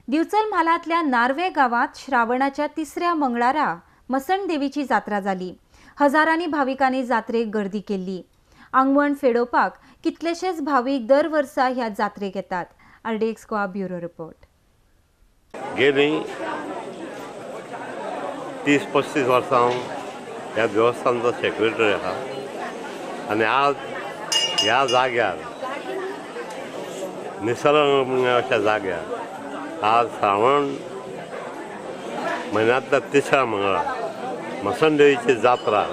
दिवचल म्हालांतल्या नार्वे गावात श्रावणाच्या तिसऱ्या मंगळारा मसण देवीची जात्रा जाली। हजारांनी भाविकांनी जात्रेक गर्दी केली। आंगवण फेडोवपाक कितलेशेच भाविक दर वर्सा ह्या जात्रेक येतात। RDX Goa bureau report. गेली 30-35 वर्सां ह्या देवस्थानचो सेक्रेटरी आहा आनी आज ह्या जाग्यार निसर्ग अशा जाग्यार आज श्रावण म्हयन्यांतल्या तिसऱ्या मंगळार मसण देवीची जात्रा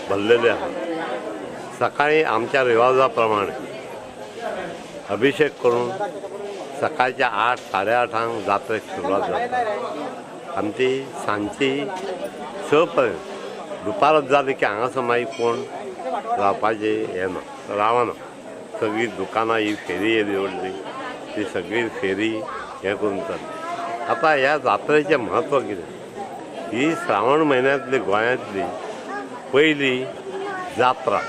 भरलेली आहा। सकाळी आमच्या रिवाजा प्रमाणे अभिषेक करून सकाळच्या 8-8:30 जात्रेक सुरवात जाता आनी ती सांजची 6 पर्यंत दुपारच जाली की हांगासर मागीर कोण रावपाची हें ना, रावना। सगळीं दुकानां ही फेरी येयली व्हडली, ती सगळी फेरी हें करून चल्ली। आतां ह्या जात्रेचें म्हत्व कितें? ही श्रावण म्हयन्यांतली गोंयांतली पयली जात्रा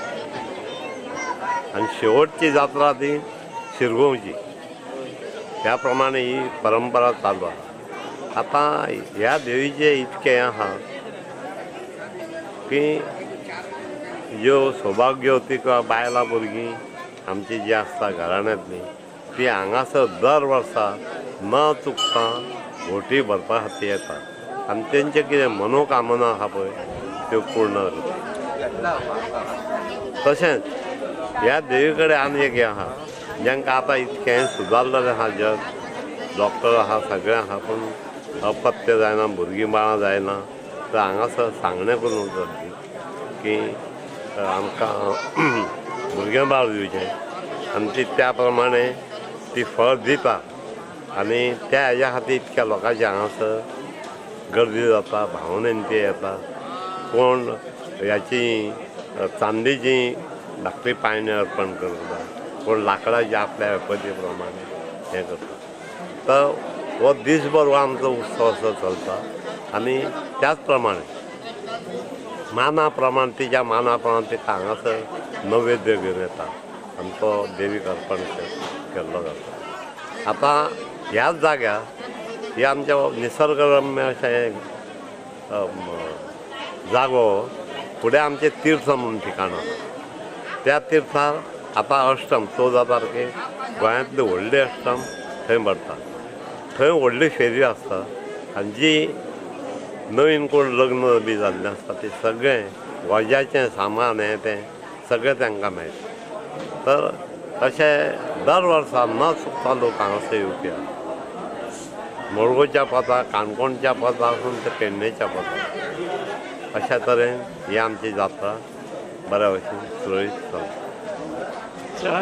आनी शेवटची जात्रा ती शिरगांवची। त्या प्रमाणे ही परंपरा चालू आहा। आतां ह्या देवीचें इतकें आहा की ज्यो सौभाग्यवती किंवा बायलां भुरगीं आमची जी आसता घराण्यांतलीं ती हांगासर दर वर्सा न चुकता भोटी भरपा खातीर येतात आनी तेंचे कितें मनोकामना आहा पळय त्यो पूर्ण करतात। तशेंच ह्या देवी कडेन आनी एक हें आहा, जेंकां आतां इतकें सुदारलेलें आहा जग, डॉक्टर आहा, सगळें आहा, पूण अपत्य जायना, भुरगीं बाळां जायना, तर हांगासर सांगणें करून वचप की आमकां भुरगें बाळ दिवचें आनी ती त्या प्रमाणे ती फळ दिता आनी त्या हेज्या खातीर इतक्या लोकांची हांगासर गर्दी जाता, भावनेन ते येता। कोण ह्याची चांदीची धाकटी पायणी अर्पण करता, कोण लाकडाची आपल्या पती प्रमाणे हें करता। तर हो दिसभर हो आमचो उत्सव असो चलता आनी त्याच प्रमाणे माना प्रमाण तिच्या माना प्रमाण तिका हांगासर नैवेद्य घेवन येता आनी तो देवीक अर्पण केल्लो जाता। आतां ह्याच जाग्यार ही आमच्या निसर्गरम्य अशें जागो फुडें आमचें तीर्थ म्हणून ठिकाण आसा। त्या तीर्थार आतां अष्टम 14 तारखेक गोंयांतली व्हडली अष्टम थंय भरता। थंय व्हडली फेरी आसता आनी जी नवीन कोण लग्न बी जाल्लें आसता ते सगळें वज्याचें सामान हें तें सगळें तांकां मेळटा। तर अशें दर वर्सा न चुकता लोक हांगासर येवपी आसा। मोरगोच्या पोंदा, काणकोणच्या पोंदासून ते पेडणेच्या पोंदा अशा तरेन ही आमची जात्रा बऱ्या भशेन सुरळीत चलता।